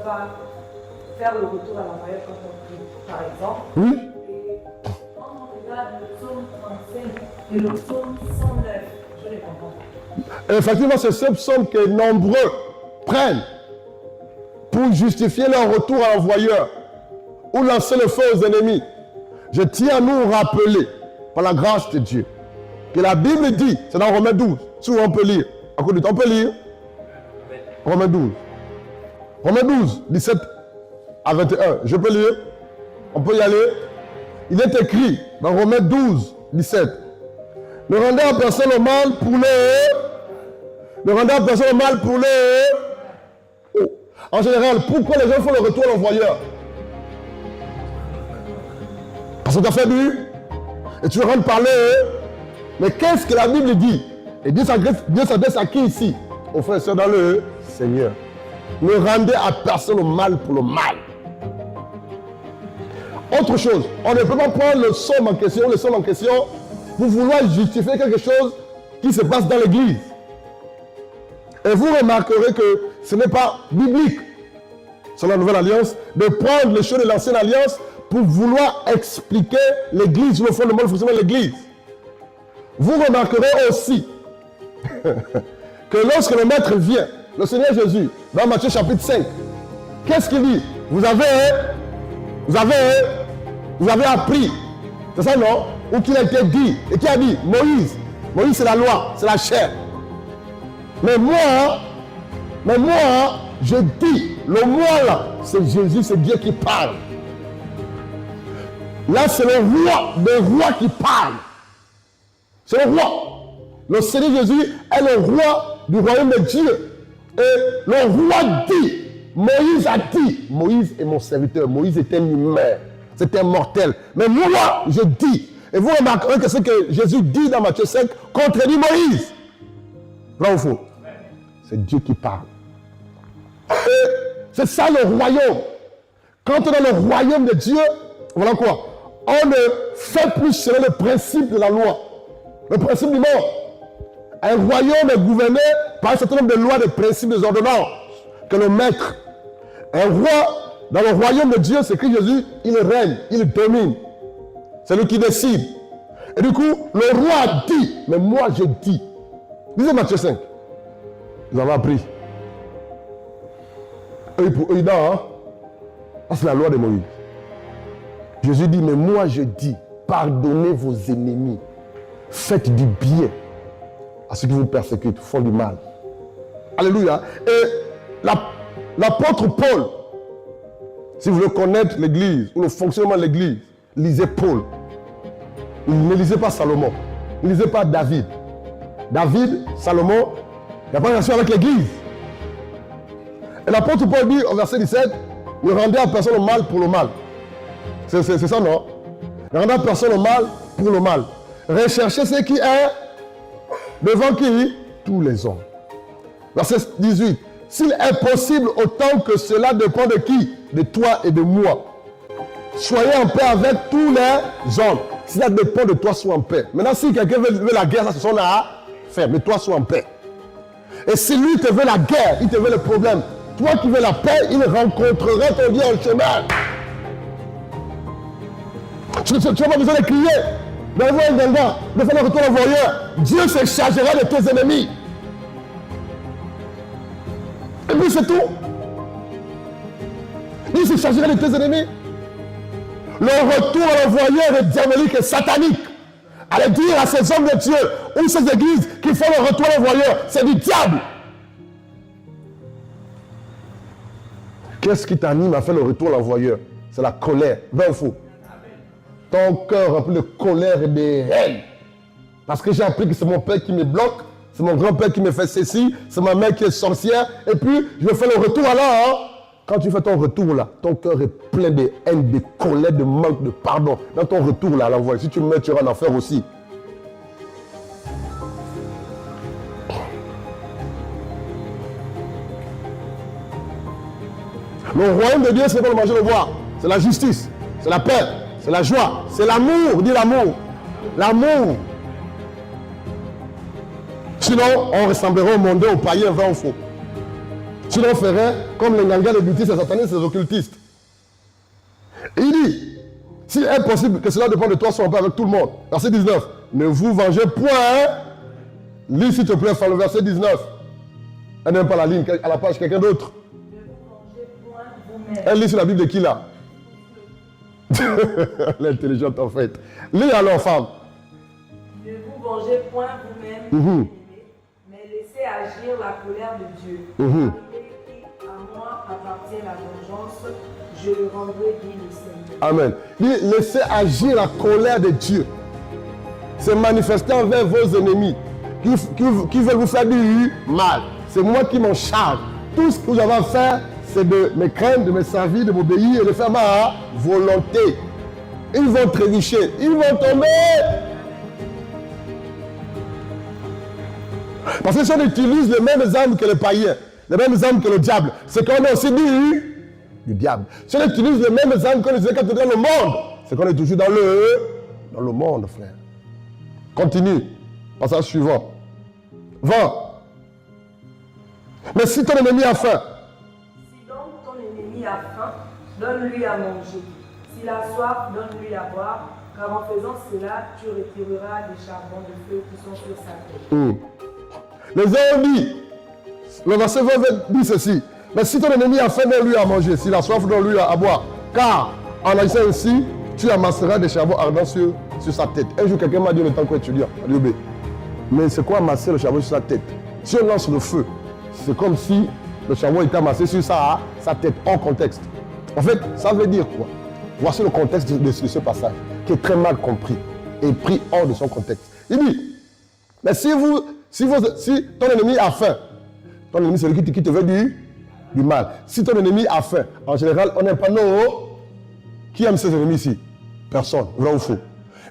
va faire le retour à l'envoyeur quand on prie, par exemple. Oui. Et quand on regarde le psaume 35 et le psaume 109, je les comprends. Effectivement, c'est ce psaume que nombreux prennent pour justifier leur retour à l'envoyeur ou lancer le feu aux ennemis. Je tiens à nous rappeler, par la grâce de Dieu, que la Bible dit, c'est dans Romains 12, si on peut lire, à côté de temps, on peut lire Romains 12. Romains 12, 17 à 21. Je peux lire? On peut y aller? Il est écrit dans Romains 12, 17. Ne rendez à personne le mal pour le... Ne rendez à personne le mal pour le... Oh. En général, pourquoi les gens font le retour à l'envoyeur? Parce que tu as fait du... Et tu rentres parler. Mais qu'est-ce que la Bible dit? Et Dieu s'adresse à qui ici? Aux frères et sœurs dans le Seigneur. Ne rendez à personne le mal pour le mal. Autre chose, on ne peut pas prendre le psaume en question, pour vouloir justifier quelque chose qui se passe dans l'église. Et vous remarquerez que ce n'est pas biblique, sur la nouvelle alliance, de prendre les choses de l'ancienne alliance pour vouloir expliquer l'église ou le fondement du fonctionnement de l'église. Vous remarquerez aussi que lorsque le maître vient, le Seigneur Jésus, dans Matthieu chapitre 5, qu'est-ce qu'il dit? Vous avez appris, c'est ça non? Ou qu'il a été dit, et qui a dit? Moïse. Moïse c'est la loi, c'est la chair. Mais moi, je dis, le moi là, c'est Jésus, c'est Dieu qui parle. Là, c'est le roi qui parle. C'est le roi. Le Seigneur Jésus est le roi du royaume de Dieu. Et le roi dit, Moïse a dit, Moïse est mon serviteur, Moïse est un humain, c'est un mortel. Mais moi, je dis, et vous remarquerez que ce que Jésus dit dans Matthieu 5 contredit Moïse. Vrai ou faux? C'est Dieu qui parle. Et c'est ça le royaume. Quand on est dans le royaume de Dieu, voilà quoi? On ne fait plus selon le principe de la loi. Le principe du mort. Un royaume est gouverné par un certain nombre de lois, de principes, des ordonnances que le maître. Un roi, dans le royaume de Dieu, c'est que Jésus, il règne, il domine. C'est lui qui décide. Et du coup, le roi a dit, mais moi je dis. Lisez Matthieu 5. Vous avez appris. Œil pour œil, hein? Ça, c'est la loi de Moïse. Jésus dit, mais moi je dis, pardonnez vos ennemis. Faites du bien à ceux qui vous persécutent, font du mal. Alléluia. Et l'apôtre Paul, si vous voulez connaître l'église, ou le fonctionnement de l'église, lisez Paul. Ne lisez pas Salomon. Ne lisez pas David. David, Salomon, il n'y a pas de relation avec l'église. Et l'apôtre Paul dit au verset 17, ne rendez à personne le mal pour le mal. C'est ça, non? Ne rendez à personne le mal pour le mal. Recherchez ce qui est devant qui? Tous les hommes. Verset 18. S'il est possible, autant que cela dépend de qui? De toi et de moi. Soyez en paix avec tous les hommes. Si ça dépend de toi, sois en paix. Maintenant, si quelqu'un veut la guerre, ça c'est son affaire. Mais toi, sois en paix. Et si lui te veut la guerre, il te veut le problème. Toi qui veux la paix, il rencontrerait ton Dieu en chemin. Tu n'as pas besoin de crier, d'avoir un ganga, de faire le retour au voyeur. Dieu se chargera de tes ennemis. Et puis c'est tout. Dieu se chargera de tes ennemis. Le retour à l'envoyeur est diabolique et satanique. Allez dire à ces hommes de Dieu ou ces églises qui font le retour à l'envoyeur, c'est du diable. Qu'est-ce qui t'anime à faire le retour à l'envoyeur? C'est la colère. Vrai ou faux? Ton cœur rempli de colère et de haine. Parce que j'ai appris que c'est mon père qui me bloque, c'est mon grand-père qui me fait ceci, c'est ma mère qui est sorcière, et puis je vais faire le retour alors. Hein? Quand tu fais ton retour là, ton cœur est plein de haine, de colère, de manque, de pardon. Dans ton retour là, à l'envoyeur, si tu meurs, tu iras en enfer aussi. Le royaume de Dieu, c'est pas le manger, le boire. C'est la justice, c'est la paix, c'est la joie, c'est l'amour. Dis l'amour. L'amour. Sinon, on ressemblerait au monde, aux païens, vrai ou faux. Sinon, on ferait comme les Ngangas, les bouddhistes, les satanistes, les occultistes. Et il dit, si est possible que cela dépend de toi, sois en paix avec tout le monde. Verset 19. Ne vous vengez point. Lis s'il te plaît, le verset 19. Elle n'aime pas la ligne, à la page, quelqu'un d'autre. Ne vous vengez point vous-même. Elle lit sur la Bible de qui là? L'intelligente en fait. Lis alors, femme. Ne vous vengez point vous-même, mais laissez agir la colère de Dieu. À moi appartient la vengeance, je le rendrai, dit le Seigneur. Amen. Dit, laissez agir la colère de Dieu. C'est manifester envers vos ennemis qui veulent vous faire du mal. C'est moi qui m'en charge. Tout ce que vous avez à faire, c'est de me craindre, de me servir, de m'obéir et de faire ma volonté. Ils vont trébucher, ils vont tomber. Parce que si on utilise les mêmes armes que les païens, les mêmes armes que le diable, c'est qu'on est aussi du diable. Si on utilise les mêmes armes qu'on utilisait quand on est dans le monde, c'est qu'on est toujours dans le monde, frère. Continue. Passage suivant. 20. Mais si ton ennemi a faim. Si donc ton ennemi a faim, donne-lui à manger. S'il a soif, donne-lui à boire, car en faisant cela, tu retireras des charbons de feu qui sont sur sa tête. Les uns ont dit, le verset 20 dit ceci. Mais si ton ennemi a faim, donne-lui à manger. S'il a soif, donne-lui à boire. Car en agissant ainsi, tu amasseras des charbons ardents sur sa tête. Un jour, quelqu'un m'a dit le temps qu'on étudie à l'UB. Mais c'est quoi amasser le charbon sur sa tête? Si on lance le feu, c'est comme si le charbon était amassé sur sa tête, hors contexte. En fait, ça veut dire quoi? Voici le contexte de ce passage, qui est très mal compris et pris hors de son contexte. Il dit, mais si ton ennemi a faim, ton ennemi c'est lui qui te veut du mal. Si ton ennemi a faim, en général, on n'aime pas nos... Qui aime ses ennemis ici? Personne, vrai ou faux?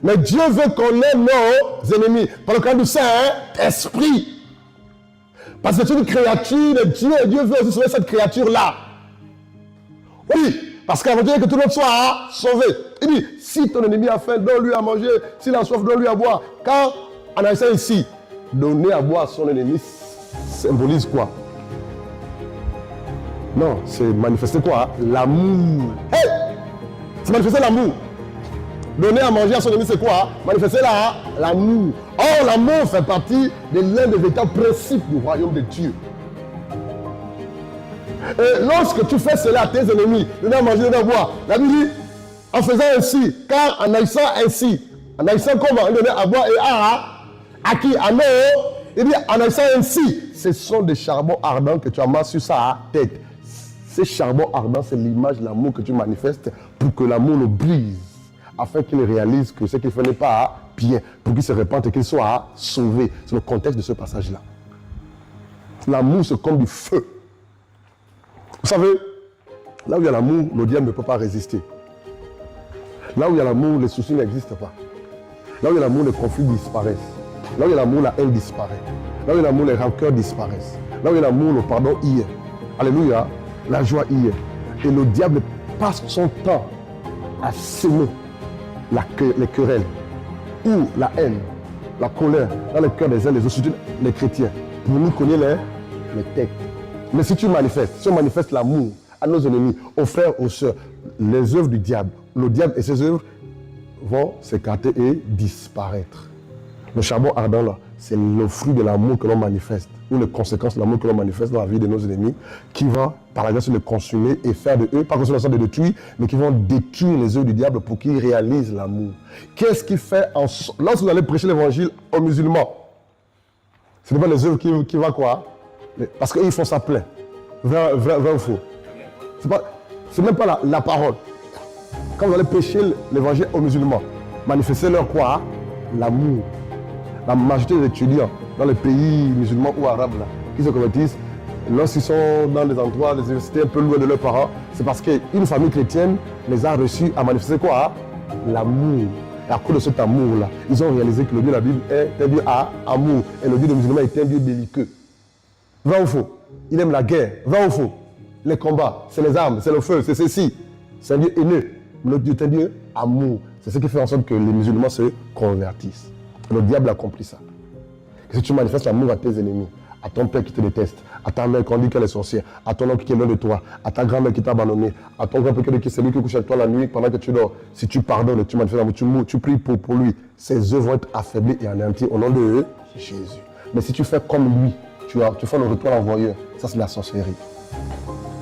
Mais Dieu veut qu'on aime nos ennemis. Par le cas du Saint-Esprit. Parce que c'est une créature de Dieu et Dieu veut aussi sauver cette créature-là. Oui, parce qu'elle veut dire que tout le monde soit sauvé. Il dit, si ton ennemi a faim, donne-lui à manger. S'il a soif, donne-lui à boire. Car en agissant ici, donner à boire à son ennemi symbolise quoi? Non, c'est manifester quoi? L'amour. Hey! C'est manifester l'amour. Donner à manger à son ennemi, c'est quoi? Manifester l'amour. Or, l'amour fait partie de l'un des véritables principes du royaume de Dieu. Et lorsque tu fais cela à tes ennemis, donner à manger, donner à boire, la Bible dit, en faisant ainsi, car en agissant ainsi, en agissant comment? Donner à boire et à qui? À nous. Il dit, en agissant ainsi, ce sont des charbons ardents que tu amasses sur sa tête. Ces charbons ardents, c'est l'image de l'amour que tu manifestes pour que l'amour le brise, afin qu'il réalise que ce qu'il fait n'est pas bien, pour qu'il se répande et qu'il soit sauvé. C'est le contexte de ce passage-là. L'amour, c'est comme du feu. Vous savez, là où il y a l'amour, le diable ne peut pas résister. Là où il y a l'amour, les soucis n'existent pas. Là où il y a l'amour, les conflits disparaissent. Là où il y a l'amour, la haine disparaît. Là où il y a l'amour, les rancœurs disparaissent. Là où il y a l'amour, le pardon y est. Alléluia, la joie y est. Et le diable passe son temps à s'aimer les querelles ou la haine, la colère dans le cœur des uns des autres, surtout les chrétiens, pour nous connaître les têtes. Mais si tu manifestes, si on manifeste l'amour à nos ennemis, aux frères, aux sœurs, les œuvres du diable, le diable et ses œuvres vont s'écarter et disparaître. Le charbon ardent là, c'est le fruit de l'amour que l'on manifeste, ou les conséquences de l'amour que l'on manifeste dans la vie de nos ennemis, qui va par la grâce les consumer et faire de eux, pas consommer de détruire, mais qui vont détruire les œuvres du diable pour qu'ils réalisent l'amour. Qu'est-ce qui fait lorsque vous allez prêcher l'évangile aux musulmans, ce n'est pas les œuvres qui vont quoi? Parce qu'ils font ça plein. Vrai ou faux? C'est même pas la parole. Quand vous allez prêcher l'évangile aux musulmans, manifestez leur quoi? L'amour. La majorité des étudiants dans les pays musulmans ou arabes là, qui se convertissent, lorsqu'ils sont dans des endroits, des universités un peu loin de leurs parents, c'est parce qu'une famille chrétienne les a reçus à manifester quoi? L'amour. Et à cause de cet amour-là, ils ont réalisé que le Dieu de la Bible est un Dieu à amour. Et le Dieu des musulmans est un Dieu belliqueux. Vrai ou faux? Il aime la guerre. Vrai ou faux? Les combats, c'est les armes, c'est le feu, c'est ceci. C'est un Dieu haineux. Notre Dieu est un Dieu amour. C'est ce qui fait en sorte que les musulmans se convertissent. Le diable accomplit ça. Que si tu manifestes l'amour à tes ennemis, à ton père qui te déteste, à ta mère qu'on dit qu'elle est sorcière, à ton oncle qui est loin de toi, à ta grand-mère qui t'a abandonné, à ton grand-père qui est celui qui couche avec toi la nuit pendant que tu dors. Si tu pardonnes, tu manifestes l'amour, tu pries pour lui, ses œuvres vont être affaiblies et anéanties au nom de Jésus. Mais si tu fais comme lui, tu fais le retour à l'envoyeur, ça c'est la sorcellerie.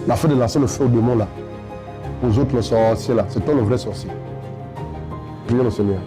La fin de lancer le feu au démon là, aux autres les sorciers là, c'est toi le vrai sorcier. Prions le Seigneur.